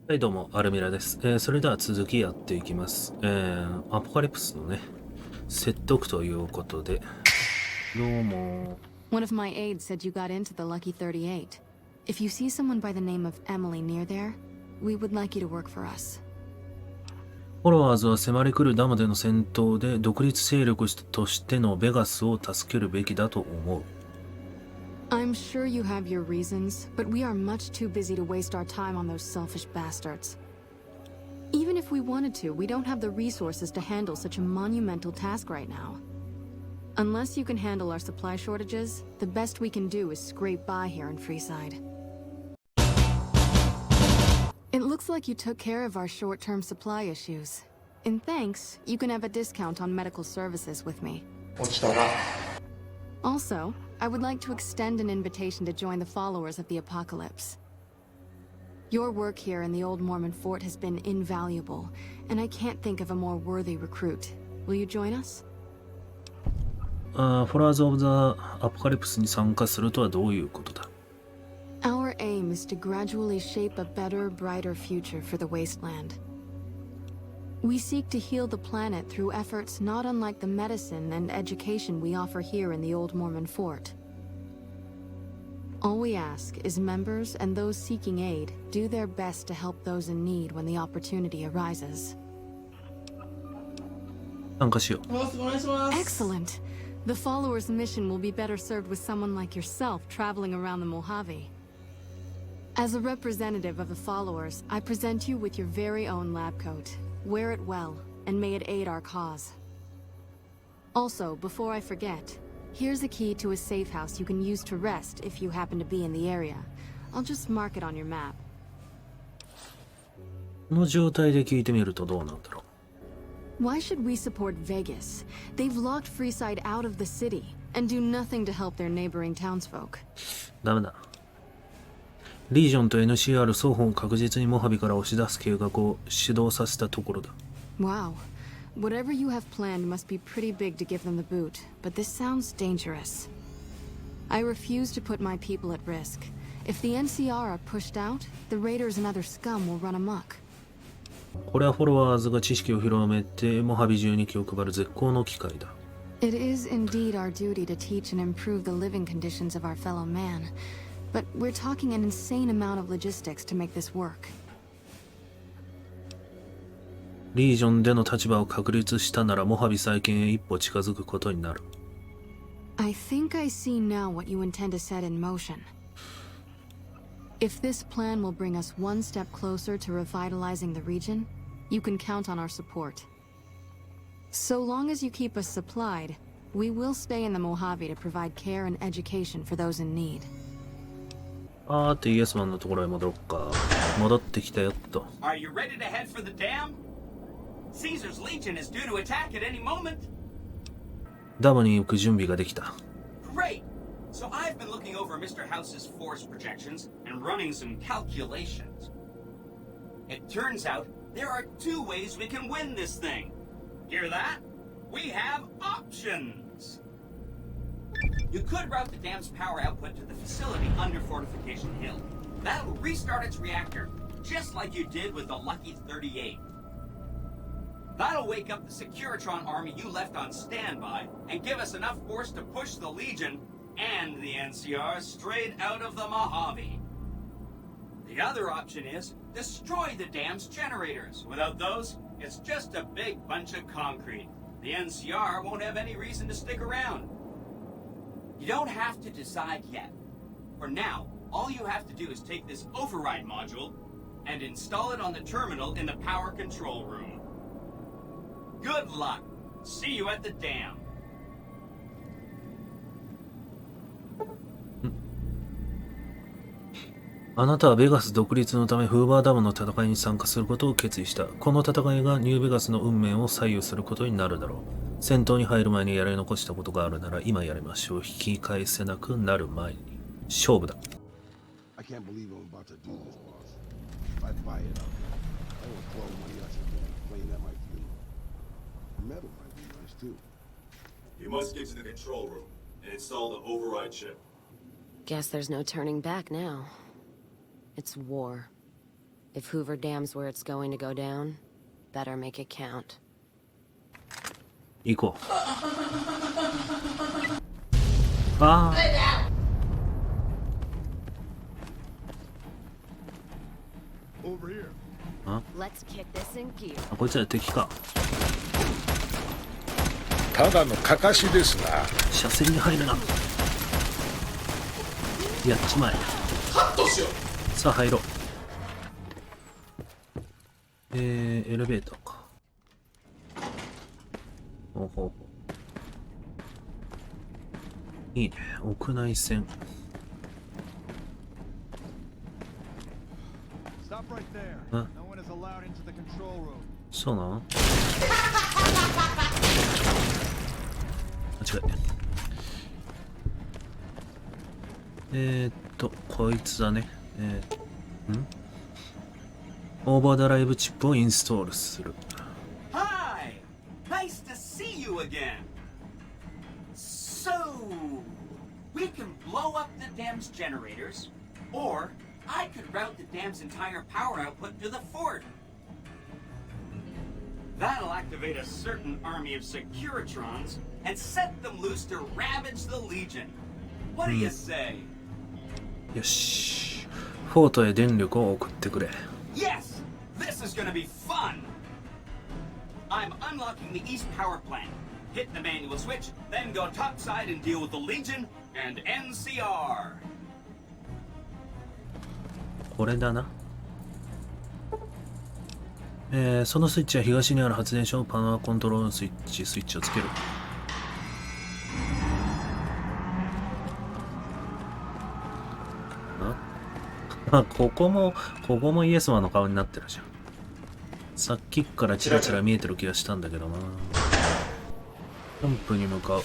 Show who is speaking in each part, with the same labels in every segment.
Speaker 1: はい、どうも、アルミラです。それでは続きやっていきます。アポカリプスのね、説得ということで、どうも。
Speaker 2: One of my aides said you got into the Lucky 38. If you see someone by the name of Emily near there, we would like you to work for us.
Speaker 1: フォロワーズは迫り来るダムでの戦闘で独立勢力としてのベガスを助けるべきだと思う。
Speaker 2: I'm sure you have your reasons, but we are much too busy to waste our time on those selfish bastards. Even if we wanted to, we don't have the resources to handle such a monumental task right now. Unless you can handle our supply shortages, the best we can do is scrape by here in Freeside. It looks like you took care of our short-term supply issues. In thanks, you can have a discount on medical services with me. Also, I would like to extend an invitation to join the followers of the Apocalypse. Your work here in the old Mormon fort has been invaluable, and I can't think of a more worthy recruit. Will you join us?
Speaker 1: フォロワーズ・オブ・ザ・アポカリプスに参加するとはどういうことだ？
Speaker 2: Our aim is to gradually shape a better, brighter future for the wasteland. We seek to heal the planet through efforts not unlike the medicine and education we offer here in the old Mormon fort. All we ask is members and those seeking aid do their best to help those in need when the opportunity arises.
Speaker 1: 参加しよう。
Speaker 2: Excellent! The followers' mission will be better served with someone like yourself traveling around the Mojave. As a representative of the followers, I present you with your very own lab coat. Wear it well, and may it aid our cause. Also, before I forget, here's a key to a safe house you can use to rest if you happen to be in the area. I'll just mark it on your map.
Speaker 1: この状態で聞いてみるとどうなんだろう。
Speaker 2: Why should we support Vegas? They've locked Freeside out of the city, and do nothing to help their neighboring townsfolk.
Speaker 1: ダメだ。リージョンと NCR 双方を確実にモハビから押し出す計画を始動させたところだ。
Speaker 2: Wow. Whatever you have planned must be pretty big to give them the boot, but this sounds dangerous. I refuse to put my people at risk. If the NCR are pushed out, the raiders and other scum will run amok.
Speaker 1: これはフォロワーズが知識を広めてモハビ中に気を配る絶好の機会だ。
Speaker 2: It is indeed our duty to teach and improve the living conditions of our fellow man, but we're talking an insane amount of logistics to make this work.
Speaker 1: リージョンでの立場を確立したならモハビ再建へ一歩近づくことになる。
Speaker 2: I think I see now what you intend to set in motion. If this plan will bring us one step closer to revitalizing the region, you can count on our support. So long as you keep us supplied, we will stay in the Mojave to provide care and education for those in need.
Speaker 1: イエスマンのところへ戻ろっか。戻ってきたよっと。
Speaker 3: Are you ready to head for the dam? Caesar's Legion is due to attack at any moment.
Speaker 1: ダムに行く準備ができた。
Speaker 3: Great! So I've been looking over Mr. House's force projections and running some calculations. It turns out there are two ways we can win this thing. Hear that? We have options! You could route the dam's power output to the facility under Fortification Hill. That'll restart its reactor, just like you did with the Lucky 38. That'll wake up the Securitron army you left on standby and give us enough force to push the Legion and the NCR straight out of the Mojave. The other option is destroy the dam's generators. Without those, it's just a big bunch of concrete. The NCR won't have any reason to stick around. You don't have to decide yet. For now, all you have to do is take this override module and install it on the terminal in the power control room. Good luck. See you at the dam.
Speaker 1: あなたはベガス独立のためフーバーダムの戦いに参加することを決意した。この戦いがニューベガスの運命を左右することになるだろう。戦闘に入る前にやり残したことがあるなら今やりましょう。引き返せなくなる前に。勝負だ。
Speaker 4: I can't believe I'm about to do this, boss. If I buy it up, I will throw money out your dad playing at my funeral. Metal might be nice too.
Speaker 5: You must get to the control room and install the override chip.
Speaker 6: Guess there's no turning back now. It's war. If Hoover Dam's where it's going to go down, better make it count.
Speaker 1: 行こう。ああ。あ、
Speaker 6: Let's kick this in gear.
Speaker 1: こいつら敵か。
Speaker 7: ただのかかしですな。
Speaker 1: 車線に入るな。やっちまえ。さあ入ろう。エレベーターか。ほうほう。いいね。屋内線。あ、そうなの？間違え。こいつだね。オーバードライブチップをインストールする。
Speaker 3: Hi! Nice to see you again! So, we can blow up the dam's generators, or I could route the dam's entire power output to the fort. That'll activate a certain army of Securitrons and set them loose to ravage the Legion. What do you say?
Speaker 1: よし。フォートへ電力を送ってくれ。
Speaker 3: Yes! This is gonna be fun! I'm unlocking the east power plant. Hit the manual switch, then go topside and deal with the Legion and NCR.
Speaker 1: これだな。そのスイッチは東にある発電所のパワーコントロールスイッチをつける。ここもイエスマンの顔になってるじゃん。さっきからチラチラ見えてる気がしたんだけどな。ポンプに向かう。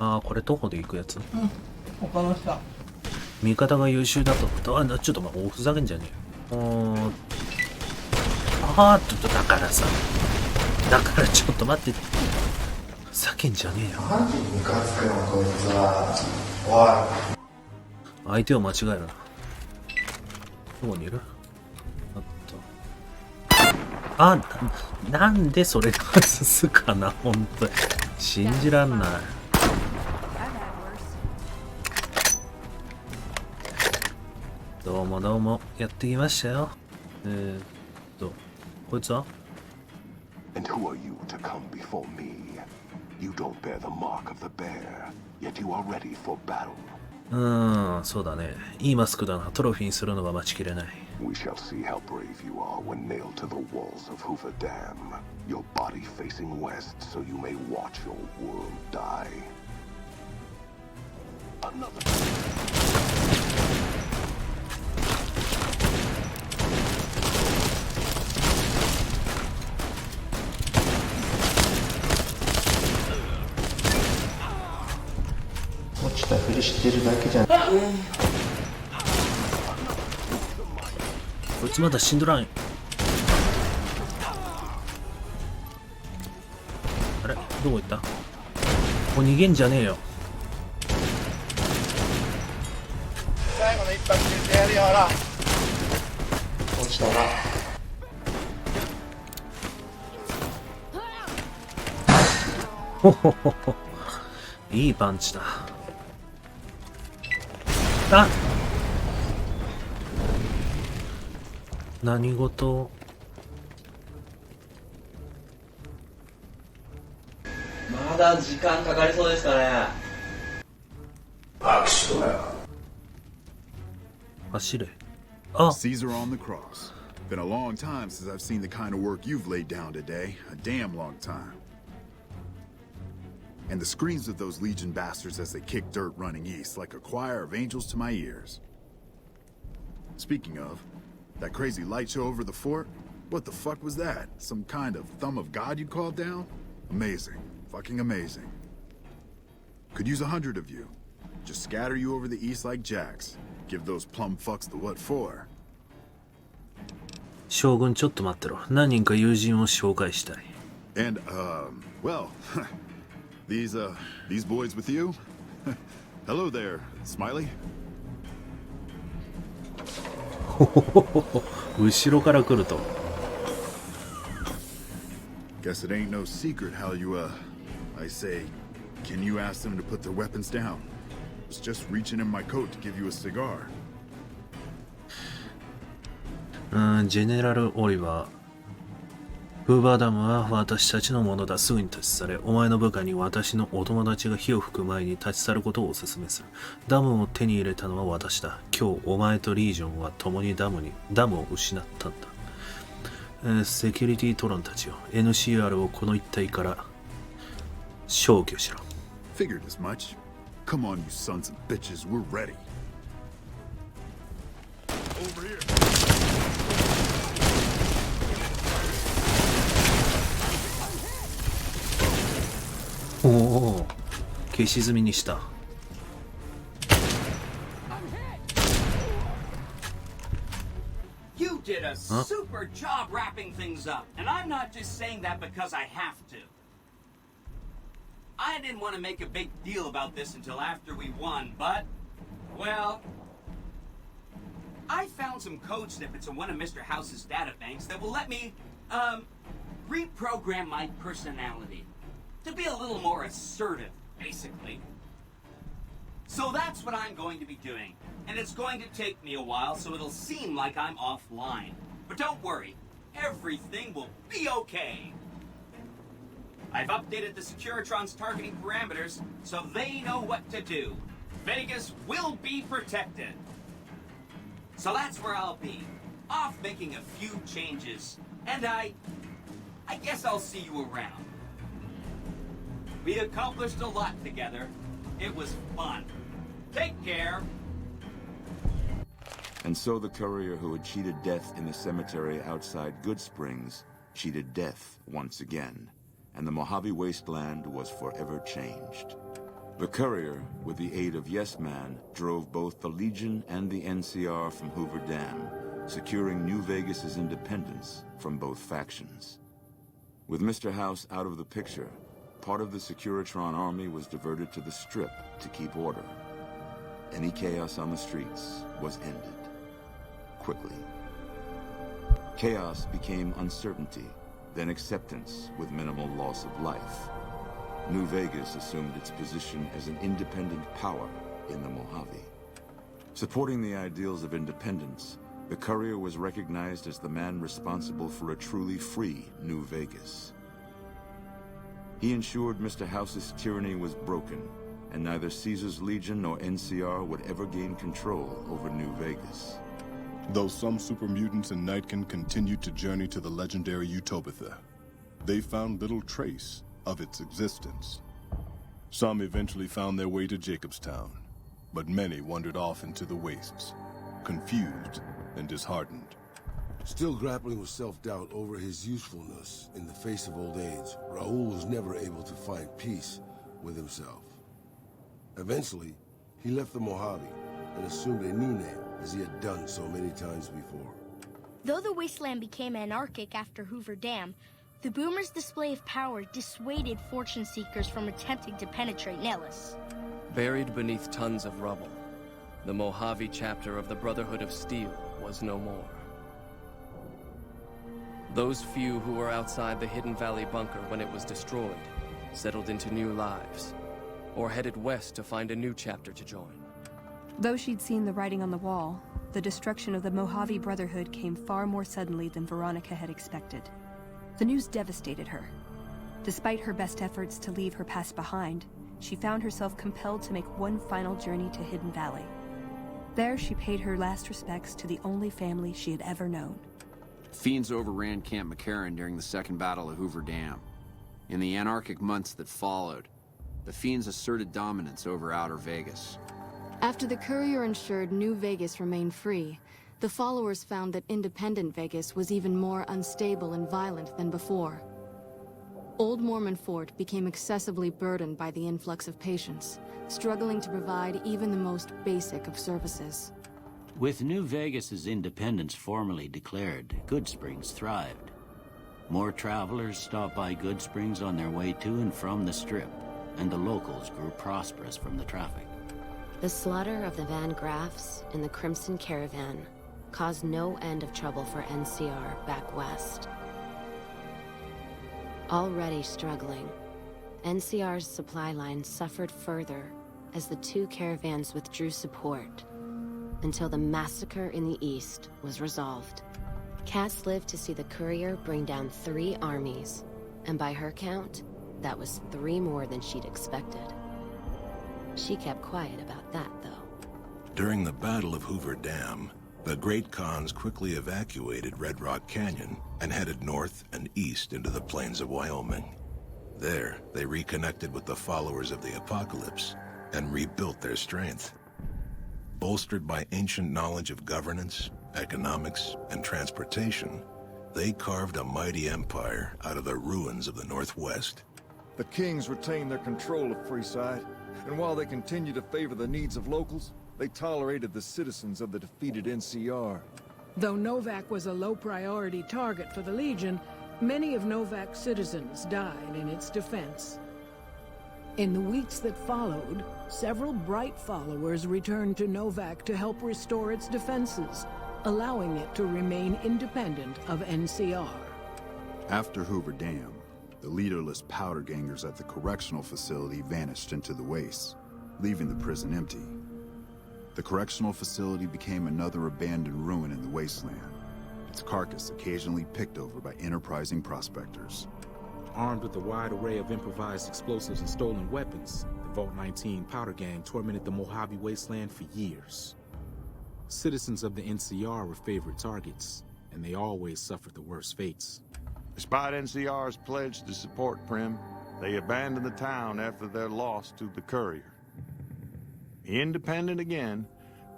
Speaker 1: ああ、これ徒歩で行くやつ。
Speaker 8: 他の人。
Speaker 1: 味方が優秀だと。ちょっとおふざけんじゃねえよ。だからさ。だからちょっと待って。ふざけんじゃねえよ。
Speaker 9: マジムカつくのこいつは。
Speaker 1: 相手を間違えるな。どこにいる？なんでそれが外すかな、ほんと。信じらんない。どうも、やってきましたよ。こいつは？
Speaker 4: And who are you to come before me? You don't bear the mark of the bear, yet you are ready for battle.
Speaker 1: そうだね。いいマスクだな。トロフィーにするのが待ちきれない。
Speaker 4: We shall see how brave you are when nailed to the walls of Hoover Dam. Your body facing west so you may watch your world die. Another.
Speaker 9: 落ちたふりしてるだけじゃん。
Speaker 1: こいつまだ死んどらん。あれどこ行った？ここ逃げんじゃねえよ。
Speaker 9: 最後の一発入れてやるよ、ほら。落ちたな。
Speaker 1: ほほほほ。いいパンチだ。何事？
Speaker 8: まだ時間かかりそうですかね。
Speaker 1: 走れ。
Speaker 10: Caesar on the cross. Been a long time since I've seen the kind of work you've laid down today. A damn long time. And the screams of those Legion bastards as they kick dirt running east like a choir of angels to my ears. Speaking of, that crazy light show over the fort? What the fuck was that? Some kind of thumb of God you called down? Amazing. Fucking amazing. Could use 100 of you. Just scatter you over the east like jacks. Give those plum fucks the what for.
Speaker 1: 将軍ちょっと待ってろ。何人か友人を紹介したい。
Speaker 10: And, well, these boys with you? Hello there, Smiley.
Speaker 1: 後ろから来ると。
Speaker 10: Guess it ain't no secret how you, I say, can you ask them to put their weapons down? I was just reaching in my coat to give you a cigar.
Speaker 1: ジェネラル・オリバー。フーバーダムは私たちのものだ。すぐに立ち去れ。お前の部下に私のお友達が火を吹く前に立ち去ることをお勧めする。ダムを手に入れたのは私だ。今日お前とリージョンは共にダムを失ったんだ。セキュリティトロンたちよ。NCR をこの一帯から消去しろ。
Speaker 10: Figured as much. Come on, you sons of bitches, we're ready. Over here.
Speaker 1: おお、消し済みにした。
Speaker 3: You did a super job wrapping things up, and I'm not just saying that because I have to. I didn't want to make a big deal about this until after we won, but, well, I found some code snippets in one of Mr. House's databanks that will let me, reprogram my personality to be a little more assertive, basically. So that's what I'm going to be doing, and it's going to take me a while, so it'll seem like I'm offline. But don't worry, everything will be okay. I've updated the Securitron's targeting parameters, so they know what to do. Vegas will be protected. So that's where I'll be, off making a few changes, and I guess I'll see you around. We accomplished a lot together. It was fun. Take care.
Speaker 11: And so the courier who had cheated death in the cemetery outside Good Springs cheated death once again, and the Mojave Wasteland was forever changed. The courier, with the aid of Yes Man, drove both the Legion and the NCR from Hoover Dam, securing New Vegas's independence from both factions. With Mr. House out of the picture, part of the Securitron army was diverted to the Strip to keep order. Any chaos on the streets was ended. Quickly. Chaos became uncertainty, then acceptance with minimal loss of life. New Vegas assumed its position as an independent power in the Mojave. Supporting the ideals of independence, the courier was recognized as the man responsible for a truly free New Vegas. He ensured Mr. House's tyranny was broken, and neither Caesar's Legion nor NCR would ever gain control over New Vegas.
Speaker 12: Though some super mutants in Nightkin continued to journey to the legendary Utopia, they found little trace of its existence. Some eventually found their way to Jacobstown, but many wandered off into the wastes, confused and disheartened.
Speaker 4: Still grappling with self-doubt over his usefulness in the face of old age, Raul was never able to find peace with himself. Eventually, he left the Mojave and assumed a new name, as he had done so many times before.
Speaker 13: Though the wasteland became anarchic after Hoover Dam, the Boomers' display of power dissuaded fortune seekers from attempting to penetrate Nellis.
Speaker 14: Buried beneath tons of rubble, the Mojave chapter of the Brotherhood of Steel was no more. Those few who were outside the Hidden Valley bunker when it was destroyed settled into new lives, or headed west to find a new chapter to join.
Speaker 15: Though she'd seen the writing on the wall, the destruction of the Mojave Brotherhood came far more suddenly than Veronica had expected. The news devastated her. Despite her best efforts to leave her past behind, she found herself compelled to make one final journey to Hidden Valley. There, she paid her last respects to the only family she had ever known.
Speaker 16: Fiends overran Camp McCarran during the Second Battle of Hoover Dam. In the anarchic months that followed, the Fiends asserted dominance over Outer Vegas.
Speaker 2: After the courier ensured New Vegas remained free, the followers found that independent Vegas was even more unstable and violent than before. Old Mormon Fort became excessively burdened by the influx of patients, struggling to provide even the most basic of services.
Speaker 17: With New Vegas's independence formally declared, Good Springs thrived. More travelers stopped by Good Springs on their way to and from the Strip, and the locals grew prosperous from the traffic.
Speaker 6: The slaughter of the Van Graffs and the Crimson Caravan caused no end of trouble for NCR back west. Already struggling, NCR's supply line suffered further as the two caravans withdrew support until the massacre in the east was resolved. Cass lived to see the courier bring down 3 armies, and by her count, that was 3 more than she'd expected. She kept quiet about that, though.
Speaker 18: During the Battle of Hoover Dam, the Great Khans quickly evacuated Red Rock Canyon and headed north and east into the plains of Wyoming. There, they reconnected with the followers of the Apocalypse and rebuilt their strength. Bolstered by ancient knowledge of governance, economics, and transportation, they carved a mighty empire out of the ruins of the Northwest.
Speaker 19: The kings retained their control of Freeside, and while they continued to favor the needs of locals, they tolerated the citizens of the defeated NCR.
Speaker 20: Though Novak was a low-priority target for the Legion, many of Novak's citizens died in its defense. In the weeks that followed, several bright followers returned to Novak to help restore its defenses, allowing it to remain independent of NCR.
Speaker 10: After Hoover Dam, the leaderless powder gangers at the correctional facility vanished into the wastes, leaving the prison empty. The correctional facility became another abandoned ruin in the wasteland, its carcass occasionally picked over by enterprising prospectors.
Speaker 21: Armed with a wide array of improvised explosives and stolen weapons, the Vault 19 powder gang tormented the Mojave wasteland for years. Citizens of the NCR were favorite targets, and they always suffered the worst fates.
Speaker 22: Despite NCR's pledge to support Prim, they abandoned the town after their loss to the Courier. Independent again,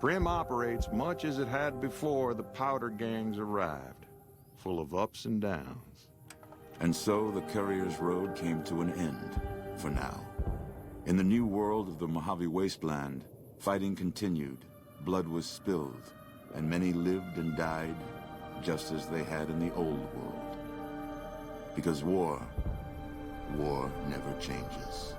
Speaker 22: Prim operates much as it had before the powder gangs arrived, full of ups and downs.
Speaker 11: And so the Courier's road came to an end, for now. In the new world of the Mojave Wasteland, fighting continued, blood was spilled, and many lived and died just as they had in the old world. Because war never changes.